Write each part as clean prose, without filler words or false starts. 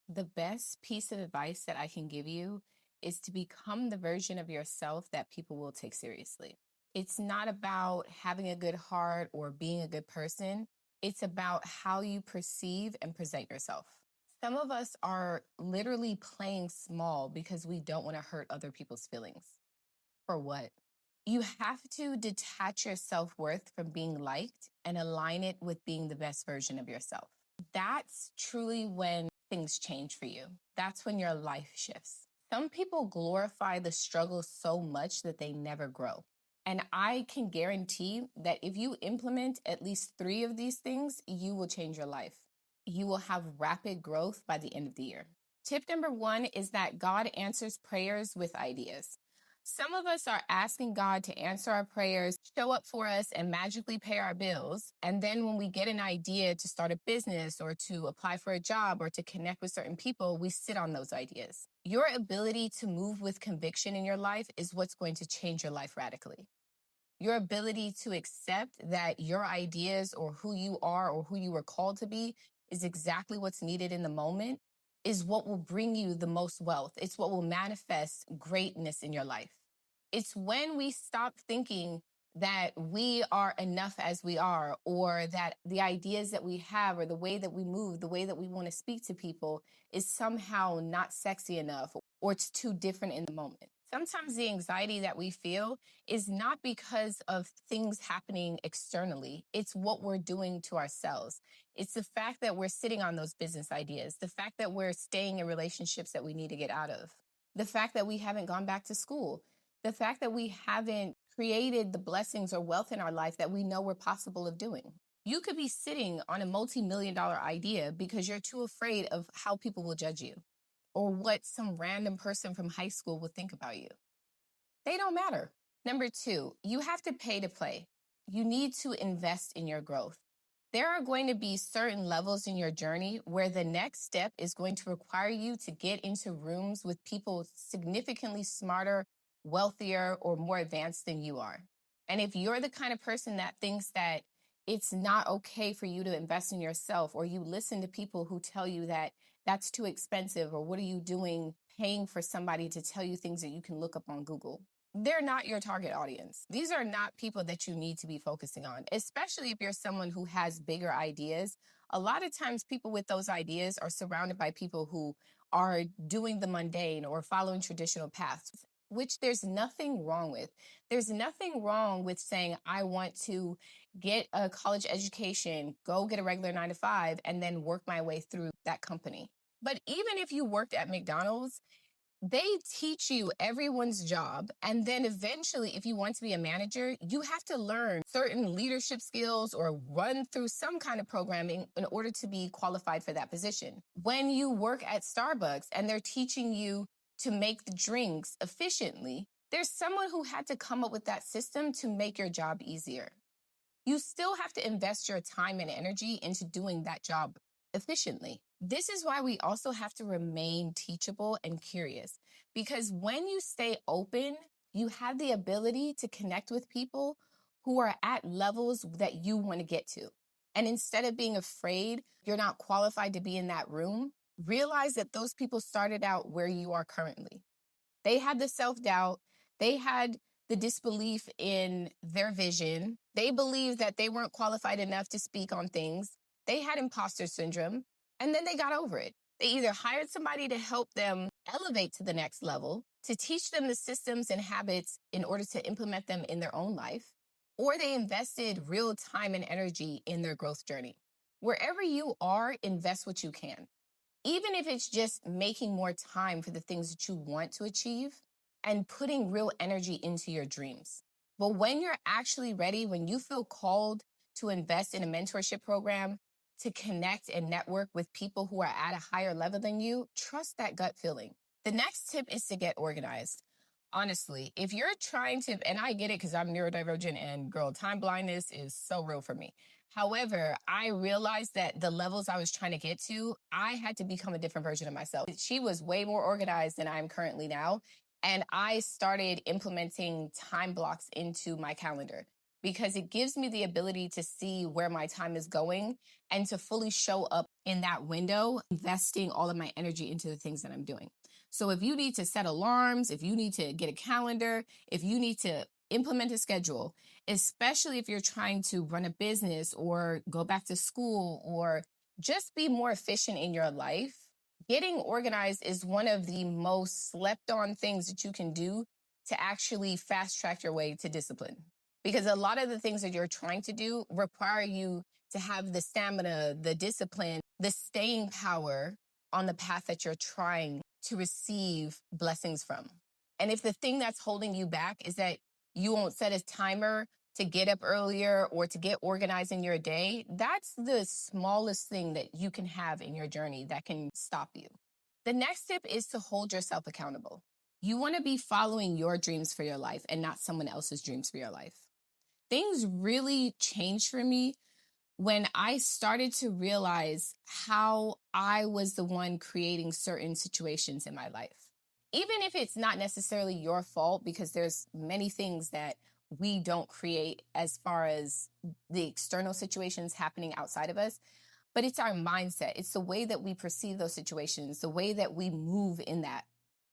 The best piece of advice that I can give you is to become the version of yourself that people will take seriously. It's not about having a good heart or being a good person. It's about how you perceive and present yourself. Some of us are literally playing small because we don't want to hurt other people's feelings. For what? You have to detach your self worth from being liked and align it with being the best version of yourself. That's truly when things change for you. That's when your life shifts. Some people glorify the struggle so much that they never grow. And I can guarantee that if you implement at least 3 of these things, you will change your life. You will have rapid growth by the end of the year. Tip number 1 is that God answers prayers with ideas. Some of us are asking God to answer our prayers, show up for us, and magically pay our bills. And then when we get an idea to start a business or to apply for a job or to connect with certain people, we sit on those ideas. Your ability to move with conviction in your life is what's going to change your life radically. Your ability to accept that your ideas or who you are or who you were called to be is exactly what's needed in the moment is what will bring you the most wealth. It's what will manifest greatness in your life. It's when we stop thinking that we are enough as we are, or that the ideas that we have, or the way that we move, the way that we want to speak to people is somehow not sexy enough, or it's too different in the moment. Sometimes the anxiety that we feel is not because of things happening externally. It's what we're doing to ourselves. It's the fact that we're sitting on those business ideas, the fact that we're staying in relationships that we need to get out of, the fact that we haven't gone back to school, the fact that we haven't created the blessings or wealth in our life that we know we're possible of doing. You could be sitting on a multi-million-dollar idea because you're too afraid of how people will judge you or what some random person from high school will think about you. They don't matter. Number 2, you have to pay to play. You need to invest in your growth. There are going to be certain levels in your journey where the next step is going to require you to get into rooms with people significantly smarter, wealthier, or more advanced than you are. And if you're the kind of person that thinks that it's not okay for you to invest in yourself, or you listen to people who tell you that that's too expensive, or what are you doing paying for somebody to tell you things that you can look up on Google? They're not your target audience. These are not people that you need to be focusing on, especially if you're someone who has bigger ideas. A lot of times, people with those ideas are surrounded by people who are doing the mundane or following traditional paths, which there's nothing wrong with. There's nothing wrong with saying, I want to get a college education, go get a regular 9 to 5, and then work my way through that company. But even if you worked at McDonald's, they teach you everyone's job. And then eventually, if you want to be a manager, you have to learn certain leadership skills or run through some kind of programming in order to be qualified for that position. When you work at Starbucks and they're teaching you to make the drinks efficiently, there's someone who had to come up with that system to make your job easier. You still have to invest your time and energy into doing that job efficiently. This is why we also have to remain teachable and curious, because when you stay open, you have the ability to connect with people who are at levels that you want to get to. And instead of being afraid you're not qualified to be in that room, realize that those people started out where you are currently. They had the self-doubt. They had the disbelief in their vision. They believed that they weren't qualified enough to speak on things. They had imposter syndrome, and then they got over it. They either hired somebody to help them elevate to the next level, to teach them the systems and habits in order to implement them in their own life, or they invested real time and energy in their growth journey. Wherever you are, invest what you can. Even if it's just making more time for the things that you want to achieve and putting real energy into your dreams. But when you're actually ready, when you feel called to invest in a mentorship program, to connect and network with people who are at a higher level than you, trust that gut feeling. The next tip is to get organized. Honestly, if you're trying to, and I get it because I'm neurodivergent and girl, time blindness is so real for me. However, I realized that the levels I was trying to get to, I had to become a different version of myself. She was way more organized than I am currently now. And I started implementing time blocks into my calendar because it gives me the ability to see where my time is going and to fully show up in that window, investing all of my energy into the things that I'm doing. So if you need to set alarms, if you need to get a calendar, if you need to implement a schedule, especially if you're trying to run a business or go back to school or just be more efficient in your life, getting organized is one of the most slept on things that you can do to actually fast track your way to discipline. Because a lot of the things that you're trying to do require you to have the stamina, the discipline, the staying power on the path that you're trying to receive blessings from. And if the thing that's holding you back is that you won't set a timer to get up earlier or to get organized in your day, that's the smallest thing that you can have in your journey that can stop you. The next tip is to hold yourself accountable. You want to be following your dreams for your life and not someone else's dreams for your life. Things really changed for me when I started to realize how I was the one creating certain situations in my life. Even if it's not necessarily your fault, because there's many things that we don't create as far as the external situations happening outside of us, but it's our mindset. It's the way that we perceive those situations, the way that we move in that,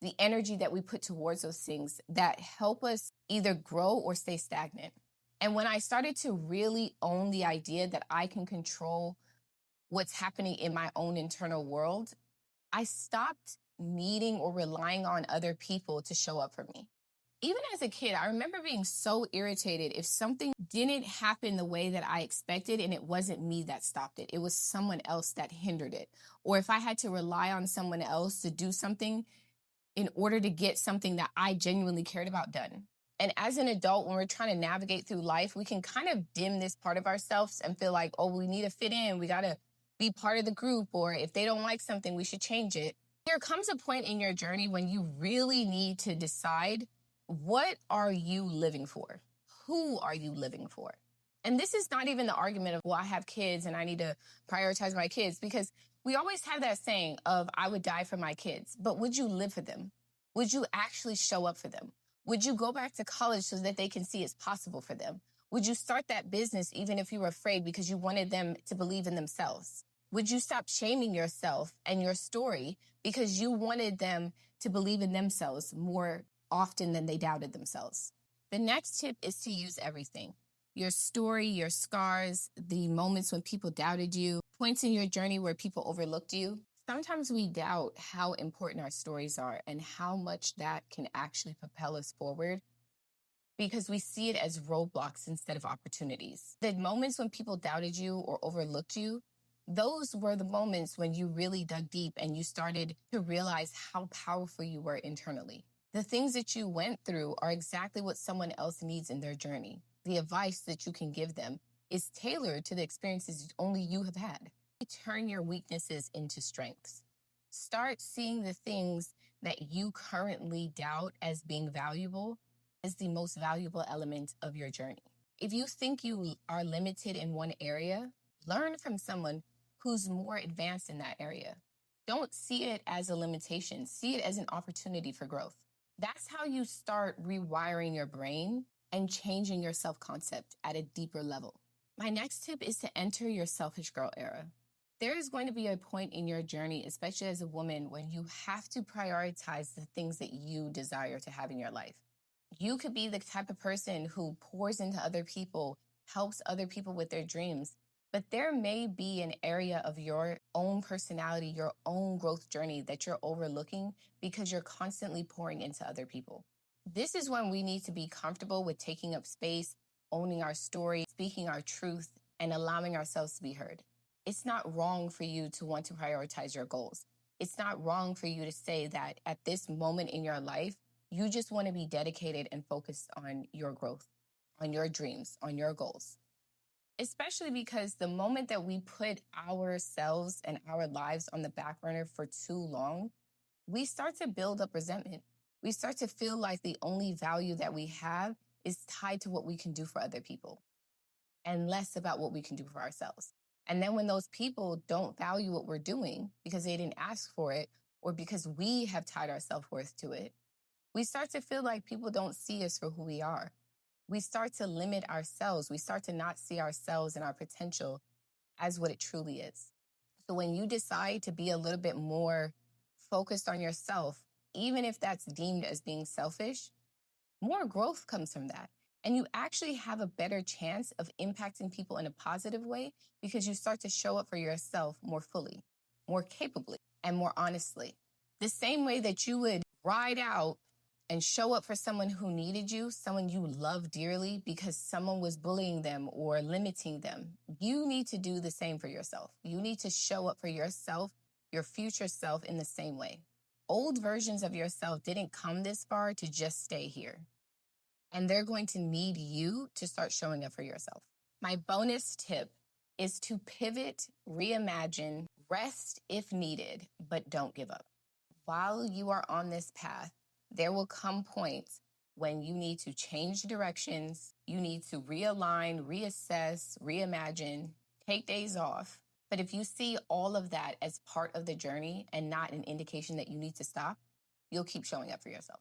the energy that we put towards those things that help us either grow or stay stagnant. And when I started to really own the idea that I can control what's happening in my own internal world, I stopped needing or relying on other people to show up for me. Even as a kid, I remember being so irritated if something didn't happen the way that I expected and it wasn't me that stopped it. It was someone else that hindered it. Or if I had to rely on someone else to do something in order to get something that I genuinely cared about done. And as an adult, when we're trying to navigate through life, we can kind of dim this part of ourselves and feel like, oh, we need to fit in. We got to be part of the group. Or if they don't like something, we should change it. There comes a point in your journey when you really need to decide, what are you living for? Who are you living for? And this is not even the argument of, well, I have kids and I need to prioritize my kids, because we always have that saying of, I would die for my kids. But would you live for them? Would you actually show up for them? Would you go back to college so that they can see it's possible for them? Would you start that business even if you were afraid because you wanted them to believe in themselves? Would you stop shaming yourself and your story because you wanted them to believe in themselves more often than they doubted themselves? The next tip is to use everything. Your story, your scars, the moments when people doubted you, points in your journey where people overlooked you. Sometimes we doubt how important our stories are and how much that can actually propel us forward because we see it as roadblocks instead of opportunities. The moments when people doubted you or overlooked you, those were the moments when you really dug deep and you started to realize how powerful you were internally. The things that you went through are exactly what someone else needs in their journey. The advice that you can give them is tailored to the experiences only you have had. Turn your weaknesses into strengths. Start seeing the things that you currently doubt as being valuable as the most valuable element of your journey. If you think you are limited in one area, learn from someone who's more advanced in that area. Don't see it as a limitation. See it as an opportunity for growth. That's how you start rewiring your brain and changing your self-concept at a deeper level. My next tip is to enter your selfish girl era. There is going to be a point in your journey, especially as a woman, when you have to prioritize the things that you desire to have in your life. You could be the type of person who pours into other people, helps other people with their dreams, but there may be an area of your own personality, your own growth journey that you're overlooking because you're constantly pouring into other people. This is when we need to be comfortable with taking up space, owning our story, speaking our truth, and allowing ourselves to be heard. It's not wrong for you to want to prioritize your goals. It's not wrong for you to say that at this moment in your life, you just want to be dedicated and focused on your growth, on your dreams, on your goals. Especially because the moment that we put ourselves and our lives on the back burner for too long, we start to build up resentment. We start to feel like the only value that we have is tied to what we can do for other people and less about what we can do for ourselves. And then when those people don't value what we're doing because they didn't ask for it or because we have tied our self-worth to it, we start to feel like people don't see us for who we are. We start to limit ourselves. We start to not see ourselves and our potential as what it truly is. So when you decide to be a little bit more focused on yourself, even if that's deemed as being selfish, more growth comes from that. And you actually have a better chance of impacting people in a positive way because you start to show up for yourself more fully, more capably, and more honestly. The same way that you would ride out and show up for someone who needed you, someone you love dearly because someone was bullying them or limiting them. You need to do the same for yourself. You need to show up for yourself, your future self, in the same way. Old versions of yourself didn't come this far to just stay here. And they're going to need you to start showing up for yourself. My bonus tip is to pivot, reimagine, rest if needed, but don't give up. While you are on this path, there will come points when you need to change directions, you need to realign, reassess, reimagine, take days off. But if you see all of that as part of the journey and not an indication that you need to stop, you'll keep showing up for yourself.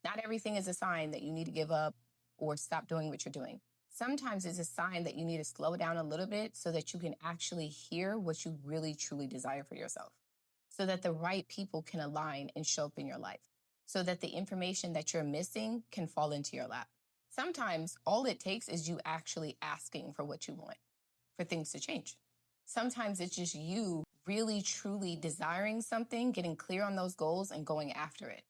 Not everything is a sign that you need to give up or stop doing what you're doing. Sometimes it's a sign that you need to slow down a little bit so that you can actually hear what you really, truly desire for yourself, so that the right people can align and show up in your life, so that the information that you're missing can fall into your lap. Sometimes all it takes is you actually asking for what you want, for things to change. Sometimes it's just you really, truly desiring something, getting clear on those goals and going after it.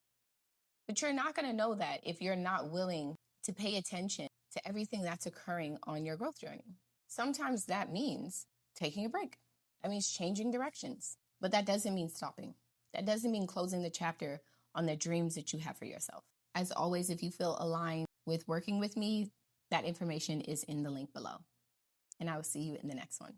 But you're not going to know that if you're not willing to pay attention to everything that's occurring on your growth journey. Sometimes that means taking a break. That means changing directions. But that doesn't mean stopping. That doesn't mean closing the chapter on the dreams that you have for yourself. As always, if you feel aligned with working with me, that information is in the link below. And I will see you in the next one.